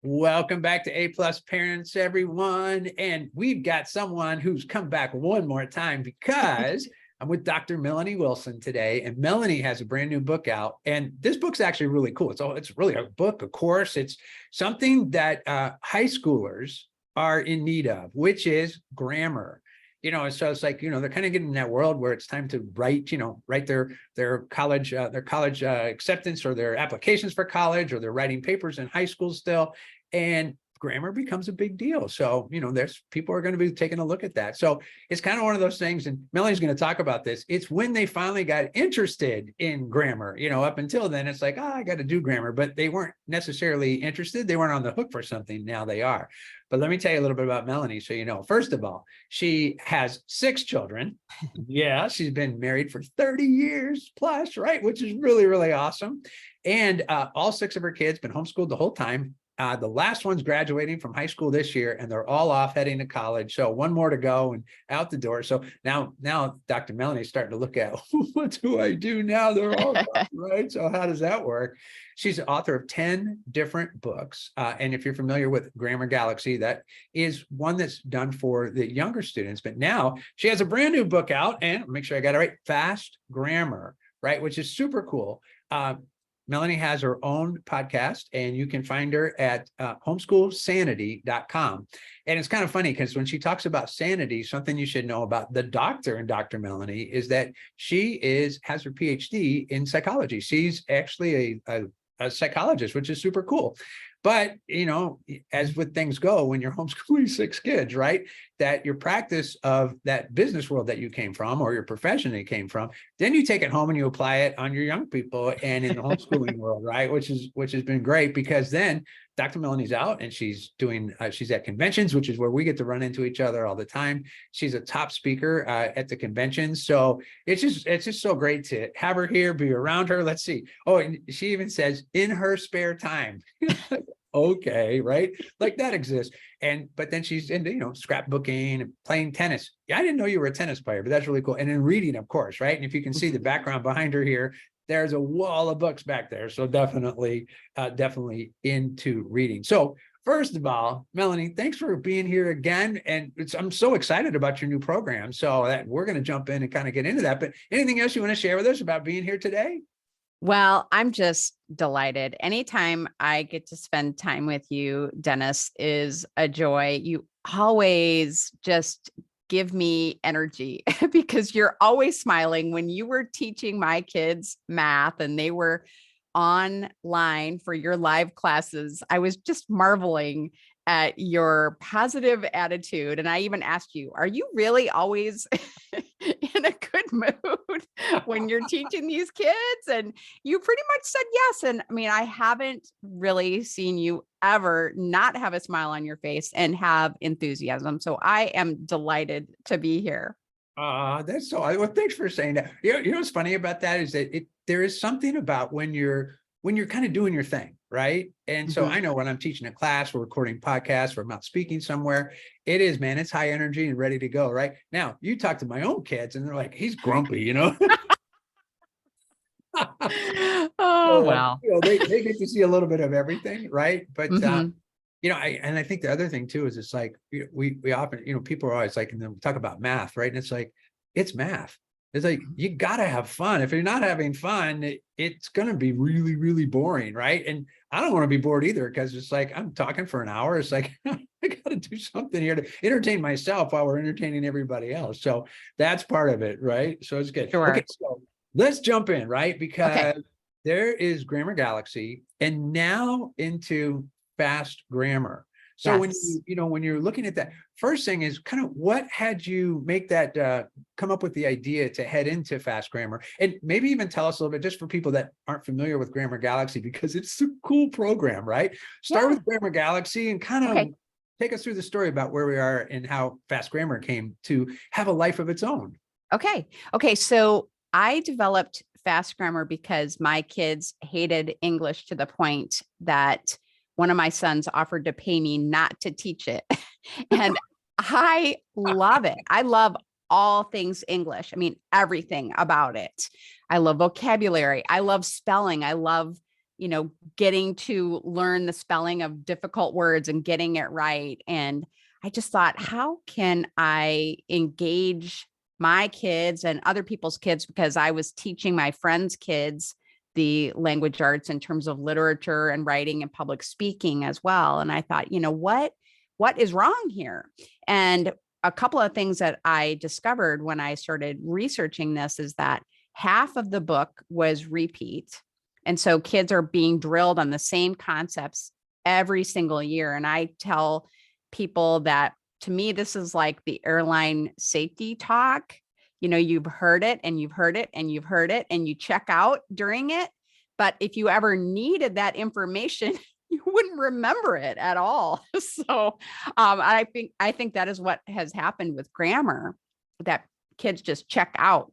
Welcome back to A Plus Parents, everyone. And we've got someone who's come back one more time because I'm with Dr. Melanie Wilson today. And Melanie has a brand new book out. And this book's actually really cool. It's really a book, a course. It's something that high schoolers are in need of, which is grammar. So it's like, they're kind of getting in that world where it's time to write their college acceptance or their applications for college, or they're writing papers in high school still. And grammar becomes a big deal. So, there's people are going to be taking a look at that. So it's kind of one of those things. And Melanie's going to talk about this. It's when they finally got interested in grammar. Up until then, it's like, I got to do grammar, but they weren't necessarily interested. They weren't on the hook for something. Now they are. But let me tell you a little bit about Melanie. So, first of all, she has 6 children. Yeah, she's been married for 30 years plus, right? Which is really, really awesome. And all 6 of her kids been homeschooled the whole time. The last one's graduating from high school this year, and they're all off heading to college. So one more to go and out the door. So now Dr. Melanie's starting to look at, what do I do now? They're all gone, right? So how does that work? She's the author of 10 different books. And if you're familiar with Grammar Galaxy, that is one that's done for the younger students. But now she has a brand new book out, and make sure I got it right, Fast Grammar, right? Which is super cool. Melanie has her own podcast, and you can find her at homeschoolsanity.com. And it's kind of funny because when she talks about sanity, something you should know about the doctor and Dr. Melanie is that she has her PhD in psychology. She's actually a psychologist, which is super cool. But, as with things go, when you're homeschooling 6 kids, right, that your practice of that business world that you came from, or your profession that you came from, then you take it home and you apply it on your young people and in the homeschooling world, right, which has been great, because then Dr. Melanie's out and she's doing, she's at conventions, which is where we get to run into each other all the time. She's a top speaker at the conventions. So it's just so great to have her here, be around her. Let's see. Oh, and she even says in her spare time. Okay, right? Like that exists. But then she's into, scrapbooking and playing tennis. Yeah, I didn't know you were a tennis player, but that's really cool. And then reading, of course, right? And if you can see the background behind her here, there's a wall of books back there. So definitely into reading. So first of all, Melanie, thanks for being here again. And I'm so excited about your new program. So that we're going to jump in and kind of get into that. But anything else you want to share with us about being here today? Well, I'm just delighted. Anytime I get to spend time with you, Dennis, is a joy. You always just give me energy because you're always smiling. When you were teaching my kids math and they were online for your live classes, I was just marveling at your positive attitude. And I even asked you, are you really always in a good mood when you're teaching these kids? And you pretty much said yes. And I mean, I haven't really seen you ever not have a smile on your face and have enthusiasm. So I am delighted to be here. That's so, well, thanks for saying that. You know what's funny about that is that there is something about when you're kind of doing your thing, right? And so I know when I'm teaching a class, we're recording podcasts, or I'm out speaking somewhere, it is, man, it's high energy and ready to go, right? Now, you talk to my own kids and they're like, he's grumpy, Oh, well. They get to see a little bit of everything, right? But, I think the other thing too is it's like, we often, people are always like, and then we talk about math, right? And it's like, it's math. It's like, you got to have fun. If you're not having fun, it's going to be really, really boring, right? And I don't want to be bored either, because it's like, I'm talking for an hour. It's like, I got to do something here to entertain myself while we're entertaining everybody else. So that's part of it, right? So it's good. Sure. Okay, so let's jump in, right? Because there is Grammar Galaxy and now into Fast Grammar. So when you're looking at that, first thing is kind of what had you make that come up with the idea to head into Fast Grammar, and maybe even tell us a little bit, just for people that aren't familiar with Grammar Galaxy, because it's a cool program, right? Start with Grammar Galaxy and kind of take us through the story about where we are and how Fast Grammar came to have a life of its own. Okay. So I developed Fast Grammar because my kids hated English to the point that one of my sons offered to pay me not to teach it. And I love it. I love all things English. I mean, everything about it. I love vocabulary. I love spelling. I love getting to learn the spelling of difficult words and getting it right. And I just thought, how can I engage my kids and other people's kids? Because I was teaching my friends' kids the language arts in terms of literature and writing and public speaking as well. And I thought, what is wrong here? And a couple of things that I discovered when I started researching this is that half of the book was repeat. And so kids are being drilled on the same concepts every single year. And I tell people that, to me, this is like the airline safety talk. You've heard it and you've heard it and you've heard it, and you check out during it. But if you ever needed that information, you wouldn't remember it at all. So I think that is what has happened with grammar, that kids just check out.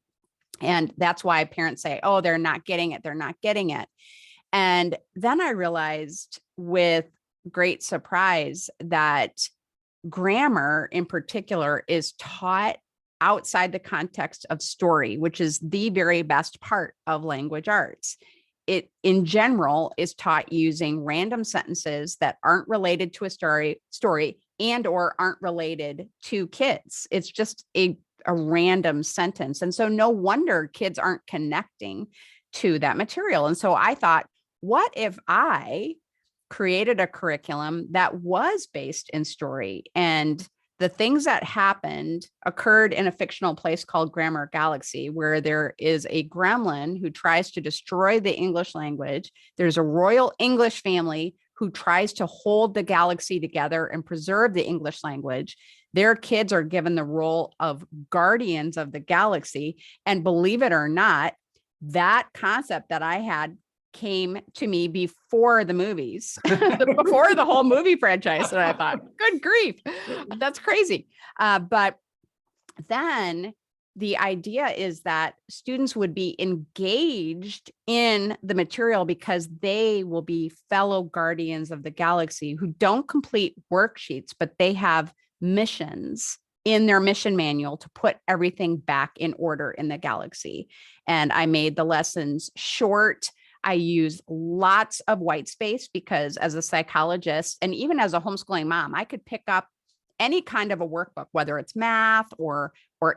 And that's why parents say, oh, they're not getting it. They're not getting it. And then I realized with great surprise that grammar in particular is taught outside the context of story, which is the very best part of language arts. It in general is taught using random sentences that aren't related to a story and or aren't related to kids. It's just a random sentence. And so no wonder kids aren't connecting to that material. And so I thought, what if I created a curriculum that was based in story? And the things that happened occurred in a fictional place called Grammar Galaxy, where there is a gremlin who tries to destroy the English language. There's a royal English family who tries to hold the galaxy together and preserve the English language. Their kids are given the role of guardians of the galaxy. And believe it or not, that concept that I had came to me before the movies, before the whole movie franchise. And I thought, good grief, that's crazy. But then the idea is that students would be engaged in the material because they will be fellow guardians of the galaxy who don't complete worksheets, but they have missions in their mission manual to put everything back in order in the galaxy. And I made the lessons short. I use lots of white space because as a psychologist and even as a homeschooling mom, I could pick up any kind of a workbook, whether it's math or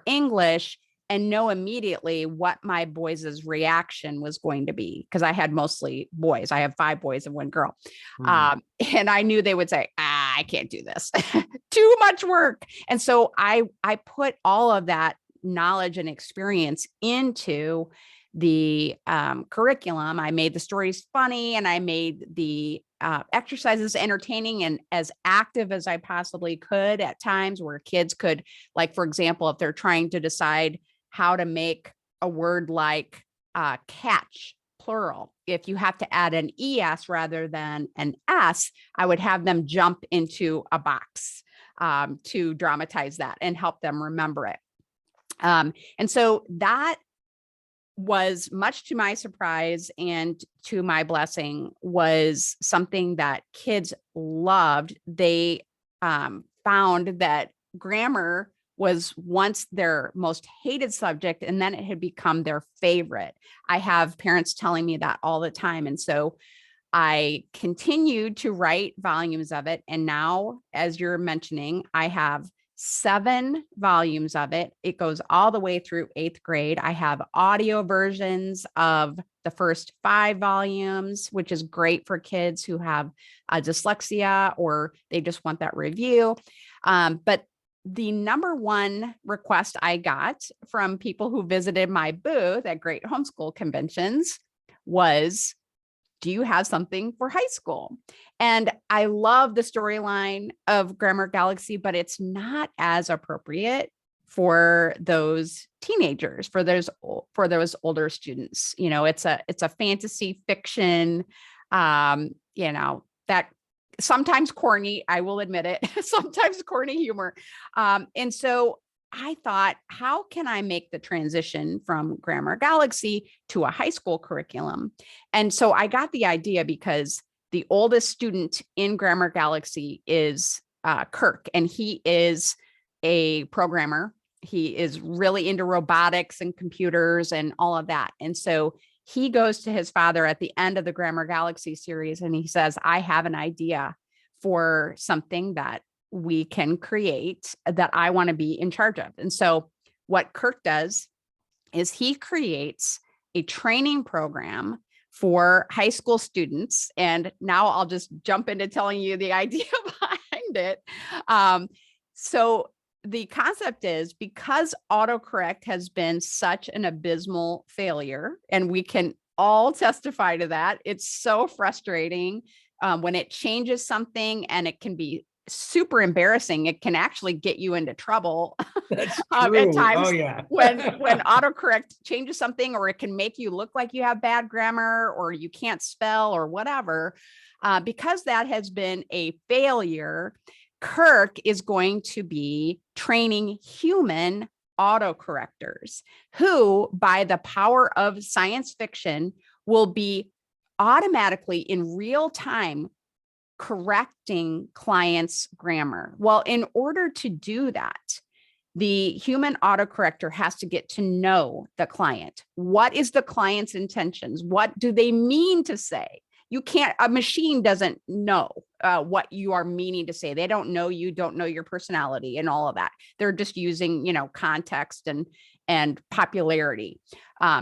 English, and know immediately what my boys' reaction was going to be, because I had mostly boys. I have 5 boys and 1 girl. And I knew they would say, I can't do this. Too much work. And so I put all of that knowledge and experience into the curriculum. I made the stories funny, and I made the exercises entertaining and as active as I possibly could at times, where kids could, like, for example, if they're trying to decide how to make a word like catch, plural, if you have to add an ES rather than an S, I would have them jump into a box to dramatize that and help them remember it. And so that was, much to my surprise and to my blessing, was something that kids loved. They found that grammar was once their most hated subject, and then it had become their favorite. I have parents telling me that all the time. And so I continued to write volumes of it. And now, as you're mentioning, I have 7 volumes of it. It goes all the way through 8th grade. I have audio versions of the first 5 volumes, which is great for kids who have dyslexia or they just want that review. But the number one request I got from people who visited my booth at Great Homeschool Conventions was, do you have something for high school? And I love the storyline of Grammar Galaxy, but it's not as appropriate for those teenagers, for those older students. It's a fantasy fiction, that sometimes corny, I will admit it, sometimes corny humor. And so I thought, how can I make the transition from Grammar Galaxy to a high school curriculum? And so I got the idea because the oldest student in Grammar Galaxy is Kirk, and he is a programmer. He is really into robotics and computers and all of that. And so he goes to his father at the end of the Grammar Galaxy series and he says, I have an idea for something that we can create that I want to be in charge of. And so what Kirk does is he creates a training program for high school students. And now I'll just jump into telling you the idea behind it. So the concept is, because autocorrect has been such an abysmal failure, and we can all testify to that, it's so frustrating when it changes something, and it can be super embarrassing. It can actually get you into trouble That's at true. times Oh yeah. when autocorrect changes something, or it can make you look like you have bad grammar or you can't spell or whatever. Because that has been a failure, Kirk is going to be training human autocorrectors who, by the power of science fiction, will be automatically in real time correcting clients' grammar. Well, in order to do that, the human autocorrector has to get to know the client. What is the client's intentions? What do they mean to say? You can't, a machine doesn't know what you are meaning to say. They don't know you, don't know your personality and all of that. They're just using, context and popularity.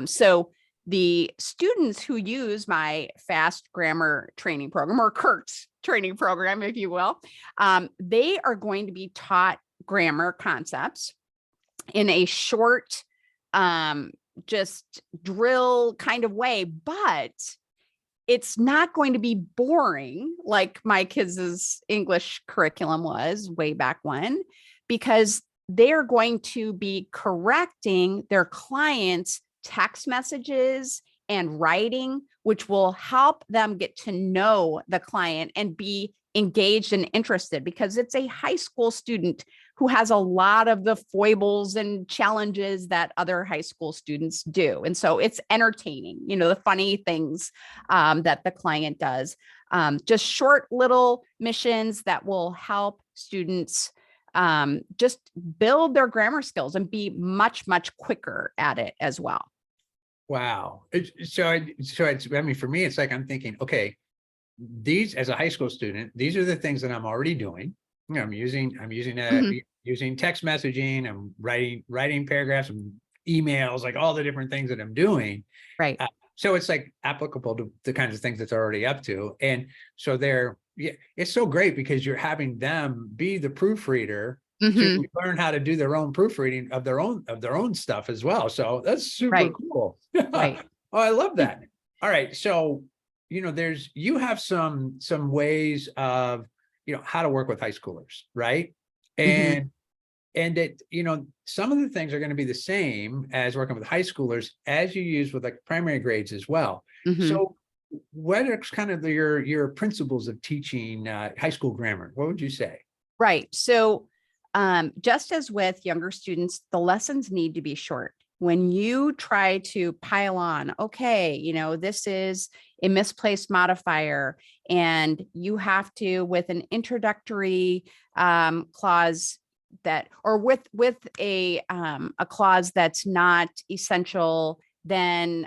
So the students who use my fast grammar training program, or Kirk's training program, if you will, they are going to be taught grammar concepts in a short, just drill kind of way, but it's not going to be boring like my kids' English curriculum was way back when, because they're going to be correcting their clients' text messages and writing, which will help them get to know the client and be engaged and interested, because it's a high school student who has a lot of the foibles and challenges that other high school students do. And so it's entertaining, the funny things that the client does, just short little missions that will help students just build their grammar skills and be much, much quicker at it as well. Wow. For me, it's like, I'm thinking, okay, these, as a high school student, these are the things that I'm already doing. I'm using text messaging, I'm writing paragraphs and emails, like all the different things that I'm doing. Right. So it's like applicable to the kinds of things that they're already up to. And so it's so great because you're having them be the proofreader to learn how to do their own proofreading of their own stuff as well. So that's super cool. Right. Oh, I love that. All right. So, you have some ways of, how to work with high schoolers, right? And it, some of the things are going to be the same as working with high schoolers as you use with like primary grades as well. So what are kind of your principles of teaching high school grammar? What would you say? Right. So just as with younger students, the lessons need to be short. When you try to pile on, okay, this is a misplaced modifier, and you have to, with an introductory clause that, or with a clause that's not essential, then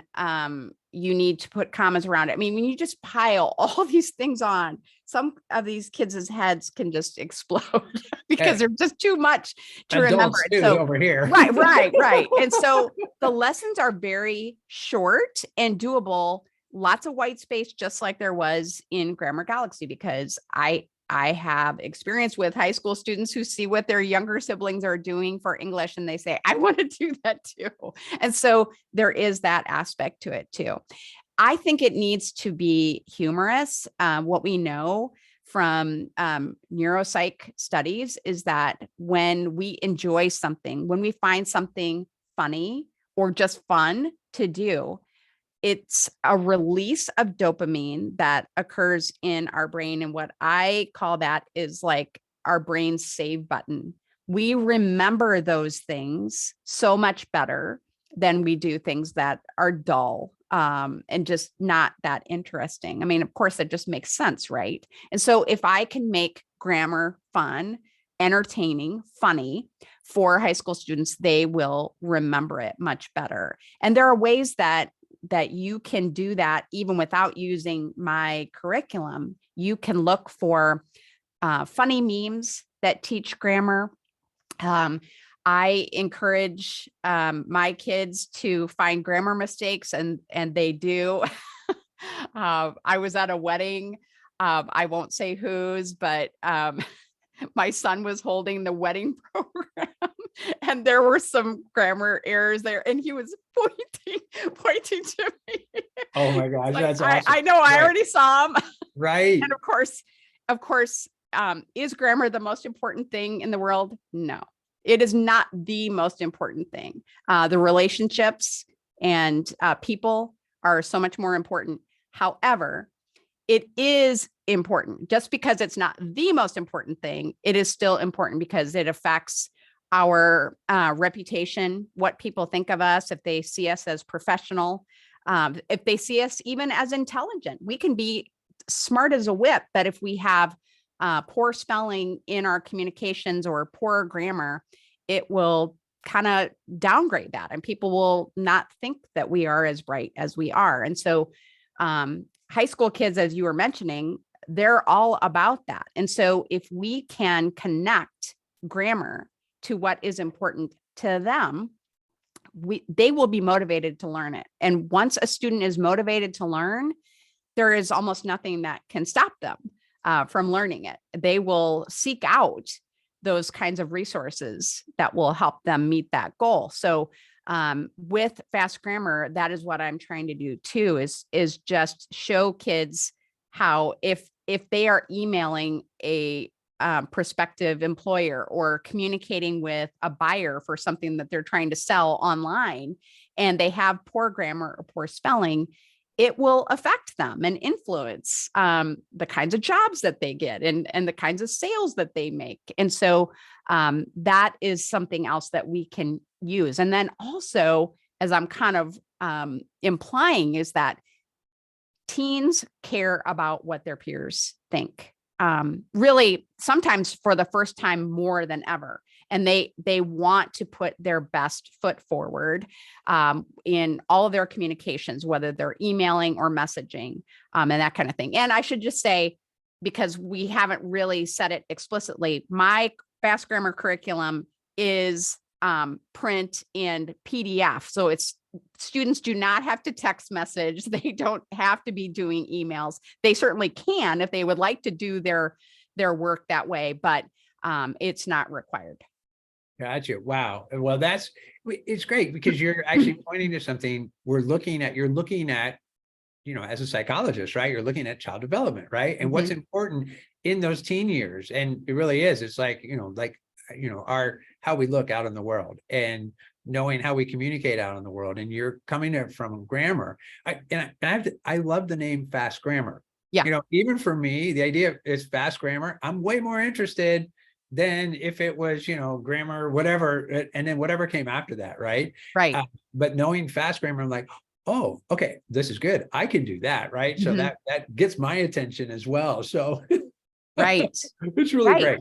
you need to put commas around it. I mean, when you just pile all these things on, some of these kids' heads can just explode because they're just too much to remember. So over here. Right. And so the lessons are very short and doable, lots of white space, just like there was in Grammar Galaxy, because I have experience with high school students who see what their younger siblings are doing for English, and they say, I want to do that too. And so there is that aspect to it too. I think it needs to be humorous. What we know from neuropsych studies is that when we enjoy something, when we find something funny or just fun to do, it's a release of dopamine that occurs in our brain. And what I call that is like our brain's save button. We remember those things so much better than we do things that are dull and just not that interesting. I mean, of course, that just makes sense, right? And so if I can make grammar fun, entertaining, funny for high school students, they will remember it much better. And there are ways that that you can do that even without using my curriculum. You can look for funny memes that teach grammar. I encourage my kids to find grammar mistakes, and they do. I was at a wedding. I won't say whose, but my son was holding the wedding program, and there were some grammar errors there, and he was pointing to me. Oh my gosh, Like, that's awesome. I know, I already saw him. Right. And of course, is grammar the most important thing in the world? No, it is not the most important thing. The relationships and people are so much more important. However, it is important. Just because it's not the most important thing, it is still important because it affects our reputation, what people think of us, if they see us as professional, if they see us even as intelligent. We can be smart as a whip, but if we have poor spelling in our communications or poor grammar, it will kind of downgrade that, and people will not think that we are as bright as we are. And so high school kids, as you were mentioning, they're all about that. And so if we can connect grammar to what is important to them, they will be motivated to learn it. And once a student is motivated to learn, there is almost nothing that can stop them from learning it. They will seek out those kinds of resources that will help them meet that goal. So with fast grammar, that is what I'm trying to do too, is just show kids how if they are emailing a prospective employer or communicating with a buyer for something that they're trying to sell online, and they have poor grammar or poor spelling, it will affect them and influence the kinds of jobs that they get and the kinds of sales that they make. And so that is something else that we can use. And then also, as I'm kind of implying, is that teens care about what their peers think. Really, sometimes for the first time more than ever. And they want to put their best foot forward in all of their communications, whether they're emailing or messaging and that kind of thing. And I should just say, because we haven't really said it explicitly, my fast grammar curriculum is print and PDF. So students do not have to text message. They don't have to be doing emails. They certainly can if they would like to do their work that way, but it's not required. Gotcha. Wow. Well, it's great because you're actually pointing to something you're looking at, as a psychologist, right? You're looking at child development, right? And what's important in those teen years. And it really is, it's how we look out in the world and knowing how we communicate out in the world. And you're coming from grammar. I love the name fast grammar. Yeah. Even for me, the idea is fast grammar. I'm way more interested than if it was, grammar, whatever, and then whatever came after that. Right. Right. But knowing fast grammar, I'm like, oh, okay, this is good. I can do that. Right. So that gets my attention as well. So right. It's really great.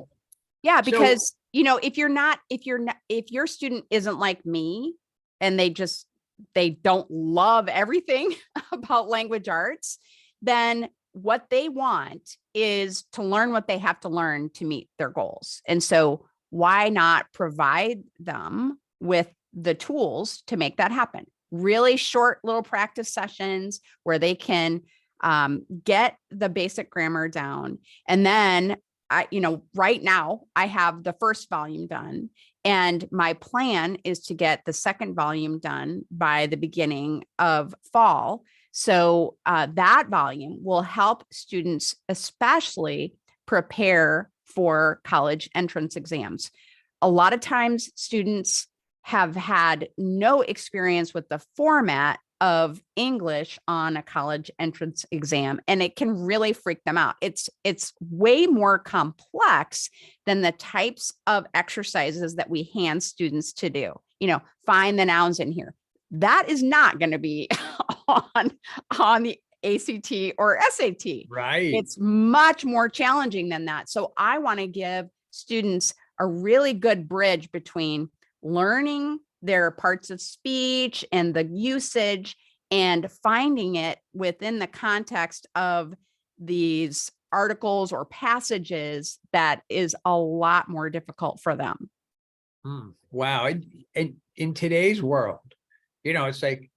Yeah. Because, if your student isn't like me and they don't love everything about language arts, then what they want is to learn what they have to learn to meet their goals. And so why not provide them with the tools to make that happen? Really short little practice sessions where they can get the basic grammar down. And then right now I have the first volume done, and my plan is to get the second volume done by the beginning of fall. So that volume will help students especially prepare for college entrance exams. A lot of times students have had no experience with the format of English on a college entrance exam, and it can really freak them out. It's way more complex than the types of exercises that we hand students to do. Find the nouns in here. That is not going to be on the ACT or SAT. Right. It's much more challenging than that. So I want to give students a really good bridge between learning their parts of speech and the usage and finding it within the context of these articles or passages that is a lot more difficult for them. Wow. And in today's world, it's like,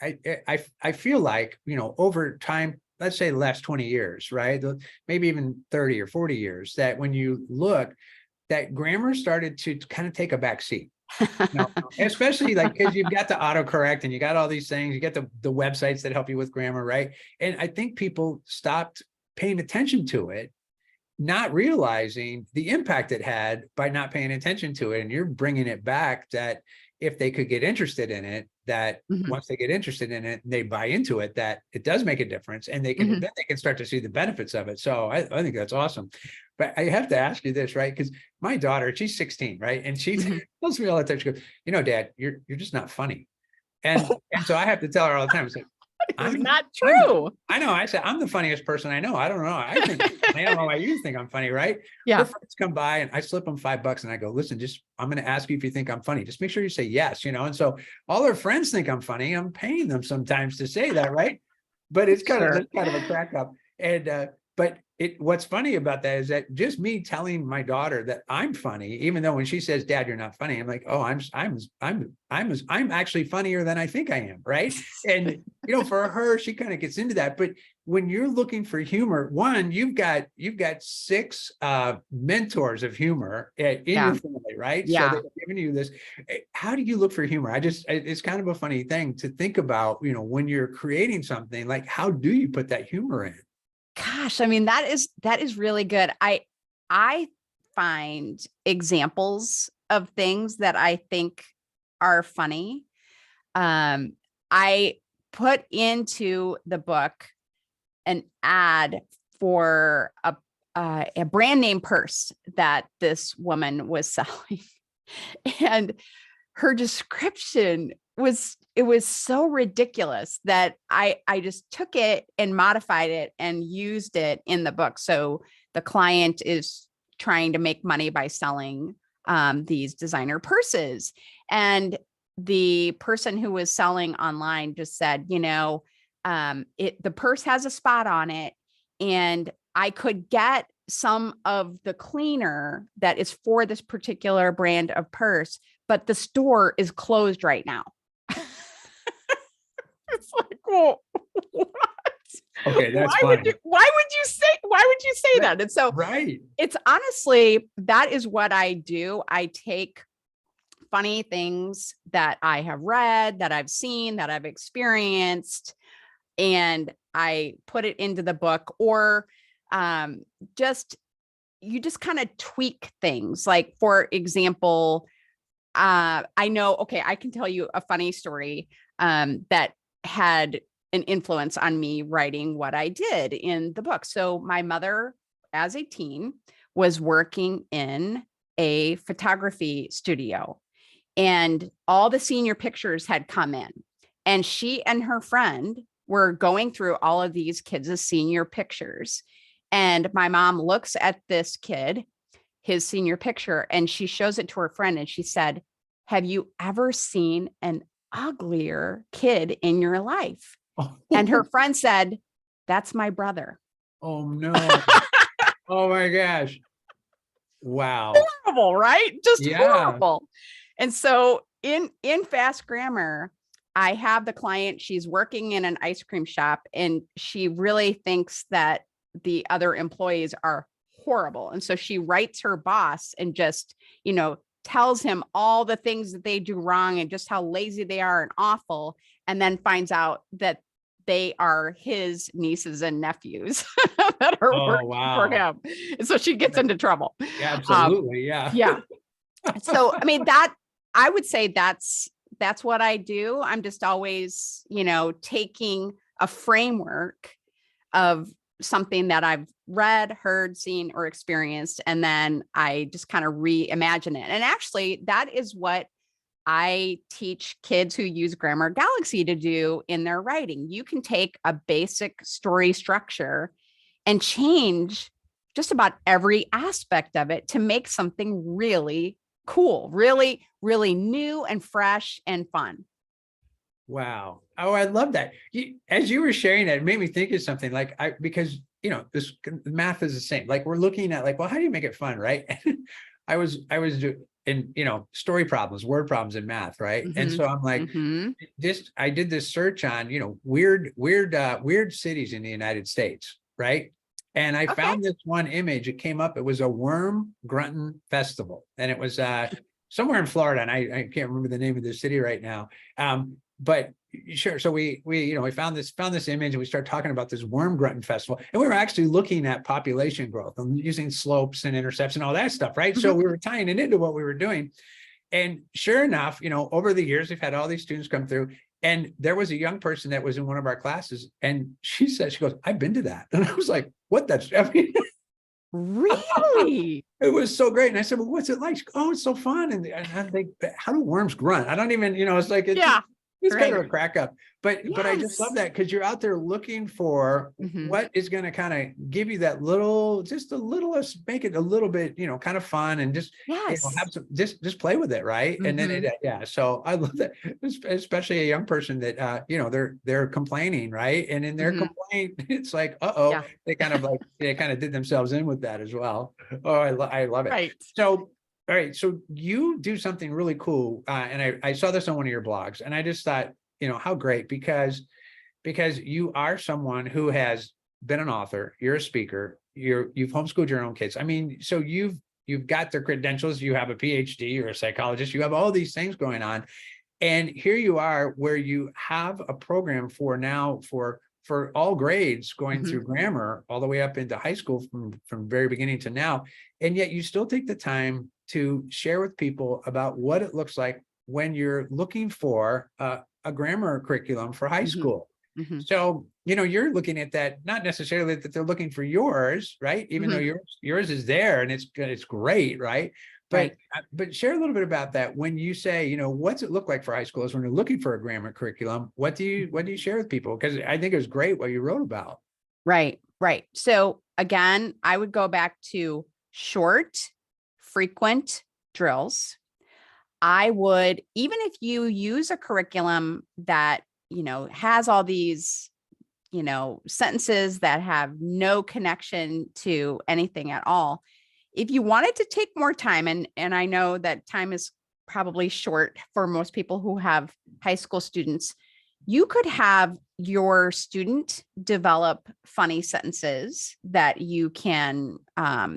I feel like, over time, let's say the last 20 years, right? Maybe even 30 or 40 years, that when you look, that grammar started to kind of take a back seat. Especially like, because you've got the autocorrect and you got all these things, you get the websites that help you with grammar, right? And I think people stopped paying attention to it, not realizing the impact it had by not paying attention to it. And you're bringing it back, that if they could get interested in it, that once they get interested in it, they buy into it, that it does make a difference, and then they can start to see the benefits of it. So I think that's awesome. But I have to ask you this, right? Because my daughter, she's 16, right? And she tells me all the time, she goes, Dad, you're just not funny. And so I have to tell her all the time, it's like, it's not true. I know. I said, I'm the funniest person I know. I don't know. I don't know why you think I'm funny, right? Yeah. Her friends come by and I slip them $5 and I go, listen, I'm going to ask you if you think I'm funny. Just make sure you say yes, And so all her friends think I'm funny. I'm paying them sometimes to say that, right? But it's kind of a crack up. And but what's funny about that is that just me telling my daughter that I'm funny, even though when she says, Dad, you're not funny, I'm like, oh, I'm actually funnier than I think I am, right? And for her, she kind of gets into that. But when you're looking for humor, one, you've got 6 mentors of humor in your family, right? Yeah. So they're giving you this. How do you look for humor? It's kind of a funny thing to think about, when you're creating something, like, how do you put that humor in? Gosh, I mean, that is really good. I find examples of things that I think are funny. I put into the book an ad for a brand name purse that this woman was selling. And her description was so ridiculous that I just took it and modified it and used it in the book. So the client is trying to make money by selling these designer purses. And the person who was selling online just said, the purse has a spot on it, and I could get some of the cleaner that is for this particular brand of purse, but the store is closed right now. It's like, well, what? Okay, that's funny. Why would you say that? And so right. It's honestly, that is what I do. I take funny things that I have read, that I've seen, that I've experienced, and I put it into the book. Or you just kind of tweak things. Like, for example, I can tell you a funny story that had an influence on me writing what I did in the book. So my mother, as a teen, was working in a photography studio, and all the senior pictures had come in, and she and her friend were going through all of these kids' senior pictures. And my mom looks at this kid, his senior picture, and she shows it to her friend. And she said, have you ever seen an uglier kid in your life? And her friend said, that's my brother. Oh, no. Oh, my gosh. Wow. Horrible, right? Just horrible. And so in Fast Grammar, I have the client, she's working in an ice cream shop, and she really thinks that the other employees are horrible. And so she writes her boss and just, tells him all the things that they do wrong and just how lazy they are and awful, and then finds out that they are his nieces and nephews that are working for him. And so she gets into trouble. Yeah, absolutely. Yeah. So, I mean, I would say that's what I do. I'm just always, taking a framework of something that I've read, heard, seen, or experienced, and then I just kind of reimagine it. And actually, that is what I teach kids who use Grammar Galaxy to do in their writing. You can take a basic story structure and change just about every aspect of it to make something really cool, really, really new and fresh and fun. Wow. Oh, I love that. As you were sharing that, it made me think of something like because this math is the same. Like we're looking at like, well, how do you make it fun, right? I was in, story problems, word problems in math, right? And so I'm like, I did this search on, weird cities in the United States, right? And I found this one image. It came up. It was a worm grunting festival, and it was somewhere in Florida, and I can't remember the name of the city right now. But sure. So we found this image, and we started talking about this worm grunting festival, and we were actually looking at population growth and using slopes and intercepts and all that stuff, right? So we were tying it into what we were doing. And sure enough, over the years, we've had all these students come through, and there was a young person that was in one of our classes, and she goes, I've been to that. And I was like, what? Really? It was so great. And I said, well, what's it like? She goes, oh, it's so fun. And I think, how do worms grunt? I don't even, it's like, it's kind of a crack up, but I just love that, because you're out there looking for what is going to kind of give you that make it a little bit, kind of fun, and just have some, just play with it, right? And then so I love that, especially a young person that they're complaining, right? And in their complaint, it's like, they kind of did themselves in with that as well. Oh, I love it. Right. So all right. So you do something really cool. And I saw this on one of your blogs, and I just thought, how great, because you are someone who has been an author, you're a speaker, you've homeschooled your own kids. I mean, so you've got their credentials, you have a PhD, you're a psychologist, you have all these things going on. And here you are, where you have a program for all grades, going through grammar all the way up into high school, from very beginning to now. And yet you still take the time to share with people about what it looks like when you're looking for a grammar curriculum for high school. So, you're looking at that, not necessarily that they're looking for yours, right? Even though yours is there and it's great, right? But share a little bit about that. When you say, what's it look like for high schoolers when they're looking for a grammar curriculum? What do you share with people? Because I think it was great what you wrote about. Right. So again, I would go back to short, frequent drills. I would, even if you use a curriculum that, has all these, sentences that have no connection to anything at all, if you wanted to take more time, and I know that time is probably short for most people who have high school students, you could have your student develop funny sentences that you can,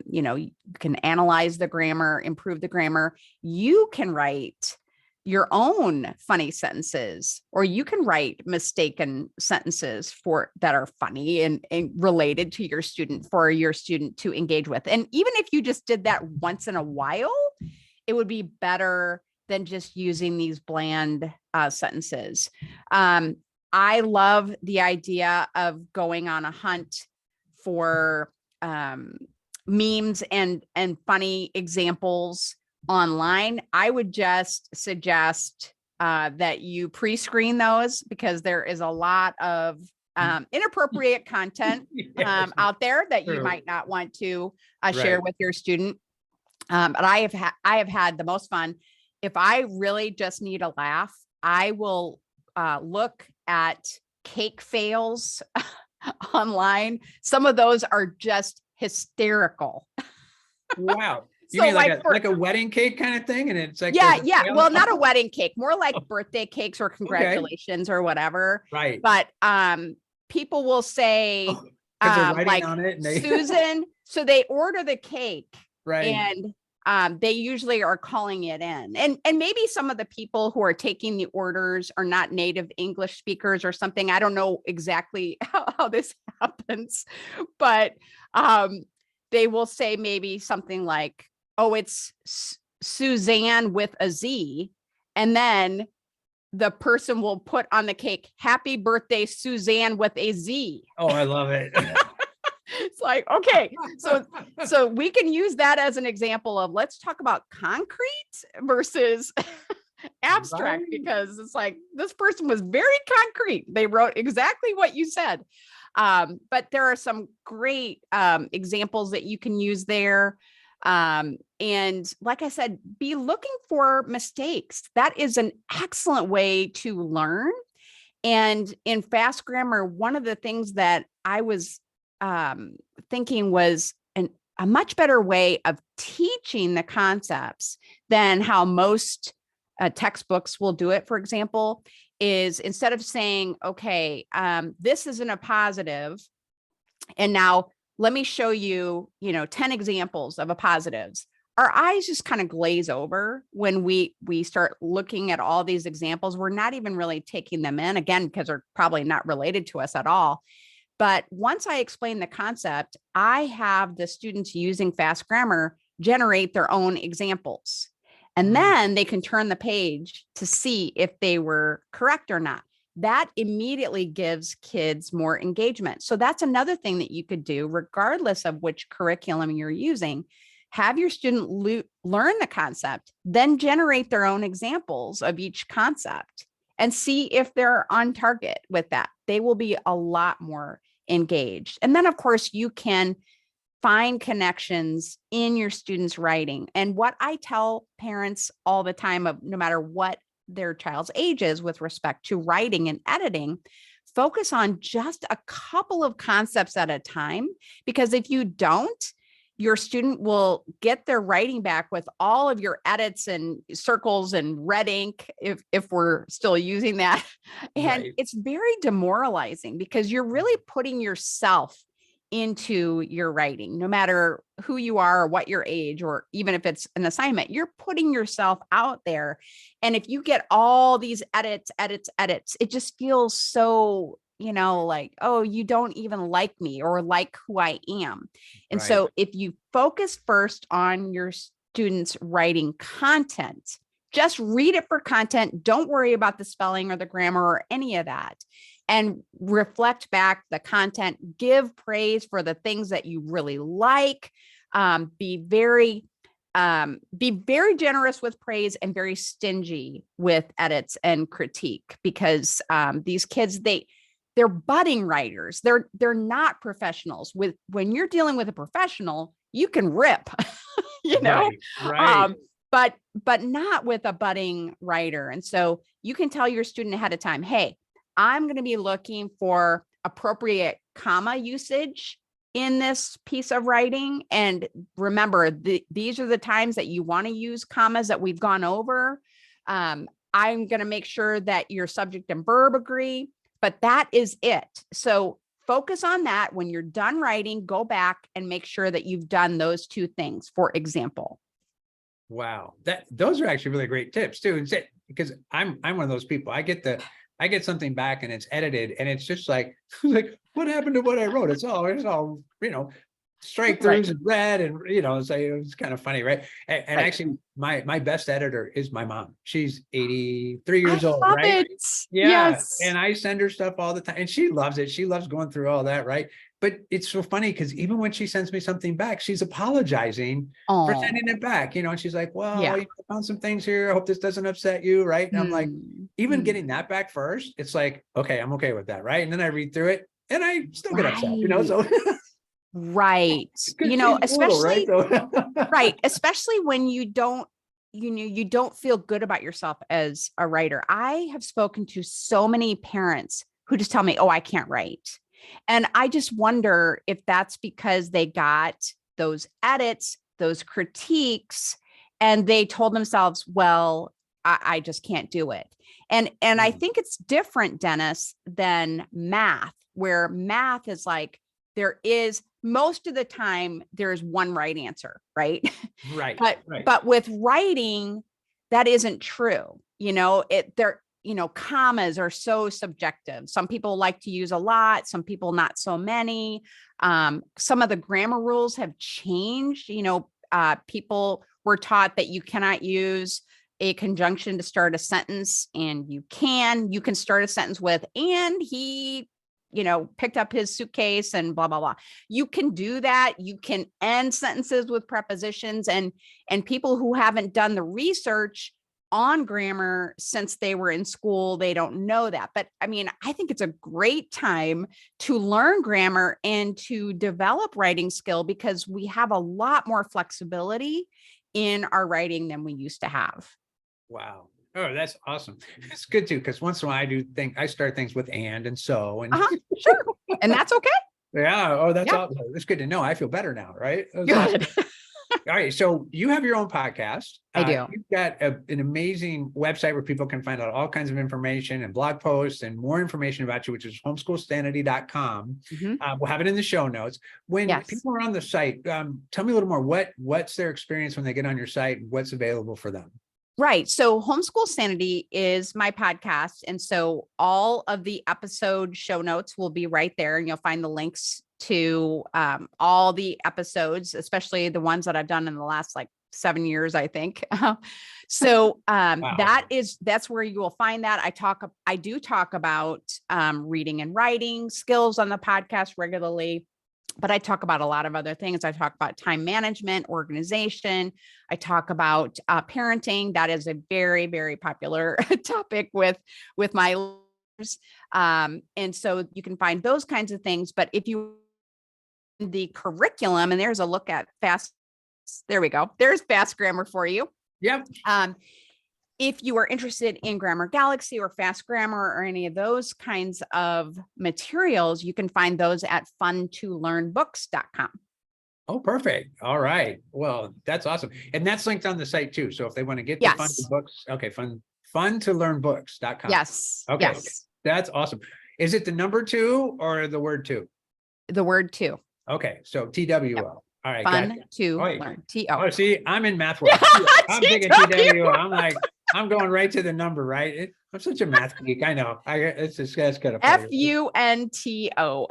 you can analyze the grammar, improve the grammar. You can write your own funny sentences, or you can write mistaken sentences that are funny and related to your student, for your student to engage with. And even if you just did that once in a while, it would be better than just using these bland sentences. I love the idea of going on a hunt for memes and funny examples online. I would just suggest that you pre-screen those, because there is a lot of inappropriate content out there that you might not want to share with your student. But I have had the most fun. If I really just need a laugh, I will look at cake fails online. Some of those are just hysterical. Wow. You So mean like a wedding cake kind of thing? And it's like, well, not a wedding cake, more like birthday cakes or congratulations or whatever. Right. But people will say, they're writing like, on it, and Susan, so they order the cake, right, and they usually are calling it in. And maybe some of the people who are taking the orders are not native English speakers or something. I don't know exactly how this happens, but they will say maybe something like, oh, it's Suzanne with a Z. And then the person will put on the cake, happy birthday, Suzanne with a Z. Oh, I love it. It's like, okay, so we can use that as an example of, let's talk about concrete versus abstract, because it's like, this person was very concrete. They wrote exactly what you said. But there are some great examples that you can use there. And like I said, be looking for mistakes. That is an excellent way to learn. And in fast grammar, one of the things that I was thinking was a much better way of teaching the concepts than how most textbooks will do it, for example, is instead of saying, okay, this isn't a positive, and now let me show you, 10 examples of a positives. Our eyes just kind of glaze over when we start looking at all these examples. We're not even really taking them in, again, because they're probably not related to us at all. But once I explain the concept, I have the students using fast grammar generate their own examples. And then they can turn the page to see if they were correct or not. That immediately gives kids more engagement. So that's another thing that you could do, regardless of which curriculum you're using. Have your student learn the concept, then generate their own examples of each concept and see if they're on target with that. They will be a lot more engaged. And then, of course, you can find connections in your students' writing. And what I tell parents all the time, of no matter what their child's age is with respect to writing and editing, focus on just a couple of concepts at a time, because if you don't, your student will get their writing back with all of your edits and circles and red ink, if we're still using that. And it's very demoralizing because you're really putting yourself into your writing, no matter who you are or what your age, or even if it's an assignment, you're putting yourself out there. And if you get all these edits, it just feels so, like, oh, you don't even like me or like who I am. And so if you focus first on your students' writing content, just read it for content. Don't worry about the spelling or the grammar or any of that. And reflect back the content, give praise for the things that you really like. Be very generous with praise and very stingy with edits and critique, because these kids, they're budding writers. They're not professionals. When you're dealing with a professional, you can rip, but not with a budding writer. And so you can tell your student ahead of time, hey, I'm going to be looking for appropriate comma usage in this piece of writing. And remember, these are the times that you want to use commas that we've gone over. I'm going to make sure that your subject and verb agree, but that is it. So focus on that. When you're done writing, go back and make sure that you've done those two things, for example. Wow. Those are actually really great tips too. And because I'm one of those people. I get something back and it's edited and it's just like what happened to what I wrote? It's all, strike throughs and red and, so it's kind of funny. Right. And actually my best editor is my mom. She's 83 years old. Right. It. Yeah. Yes. And I send her stuff all the time and she loves it. She loves going through all that. Right. But it's so funny because even when she sends me something back, she's apologizing for sending it back, and she's like, well, I found some things here. I hope this doesn't upset you. Right. And I'm like, even getting that back first, it's like, okay, I'm okay with that. Right. And then I read through it and I still get upset, so. Right. Especially, brutal, right. Especially when you don't feel good about yourself as a writer. I have spoken to so many parents who just tell me, oh, I can't write. And I just wonder if that's because they got those edits, those critiques, and they told themselves, well, I just can't do it. And I think it's different, Dennis, than math, where math is like, there is most of the time there's one right answer, right? Right. But with writing, that isn't true. Commas are so subjective. Some people like to use a lot, some people not so many. Some of the grammar rules have changed. People were taught that you cannot use a conjunction to start a sentence, and you can start a sentence with, and he, picked up his suitcase and blah, blah, blah. You can do that. You can end sentences with prepositions, and people who haven't done the research on grammar since they were in school, they don't know that. But I mean, I think it's a great time to learn grammar and to develop writing skill, because we have a lot more flexibility in our writing than we used to have. Wow. Oh, that's awesome. It's good too, because once in a while I start things with and so and Sure. And that's okay. yeah. Oh, that's Yeah. awesome. It's good to know. I feel better now, right? That's awesome. Good. All right. So you have your own podcast. I do. You've got an amazing website where people can find out all kinds of information and blog posts and more information about you, which is homeschoolsanity.com. Mhm. We'll have it in the show notes. When Yes. people are on the site, tell me a little more. What's their experience when they get on your site? What's available for them? Right. So Homeschool Sanity is my podcast. And so all of the episode show notes will be right there. And you'll find the links to all the episodes, especially the ones that I've done in the last like 7 years, I think. So Wow. that's where you will find that. I do talk about reading and writing skills on the podcast regularly. But I talk about a lot of other things. I talk about time management, organization. I talk about parenting. That is a very, very popular topic with my listeners. And so you can find those kinds of things. But if you the curriculum, and there's a look at there we go. There's fast grammar for you. Yep. If you are interested in Grammar Galaxy or Fast Grammar or any of those kinds of materials, you can find those at funtolearnbooks.com. Oh, perfect. All right. Well, that's awesome. And that's linked on the site too. So if they want to get the fun to books, okay, funtolearnbooks.com. Yes. Okay. Yes. That's awesome. Is it the number 2 or the word 2? The word 2. Okay. So TWO. Yep. All right. Fun to learn. TO. Oh, see, I'm in math world. I'm thinking TWO. I'm like, I'm going right to the number, right? I'm such a math geek. I know. It's just that's kind of FUNTO.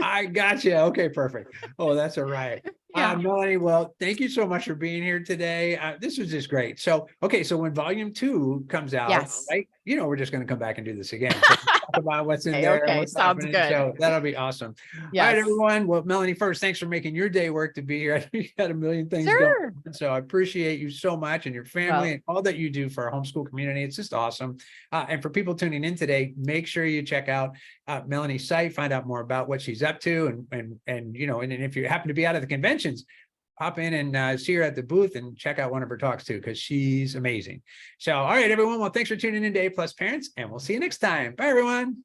I got you. Okay, perfect. Oh, that's all right. Yeah. Melanie, well, thank you so much for being here today. This was just great. So, okay, so when volume 2 comes out, Yes. right, we're just going to come back and do this again. So talk about what's in there. Okay, What's sounds happening. good. So that'll be awesome. Yes. All right, everyone. Well, Melanie, first, thanks for making your day work to be here. I know you got a million things going on. So I appreciate you so much and your family and all that you do for our homeschool community. It's just awesome. And for people tuning in today, make sure you check out Melanie's site, find out more about what she's up to, and if you happen to be out of the conventions, pop in and see her at the booth and check out one of her talks too, because she's amazing. So, all right, everyone. Well, thanks for tuning in to A+ Parents, and we'll see you next time. Bye, everyone.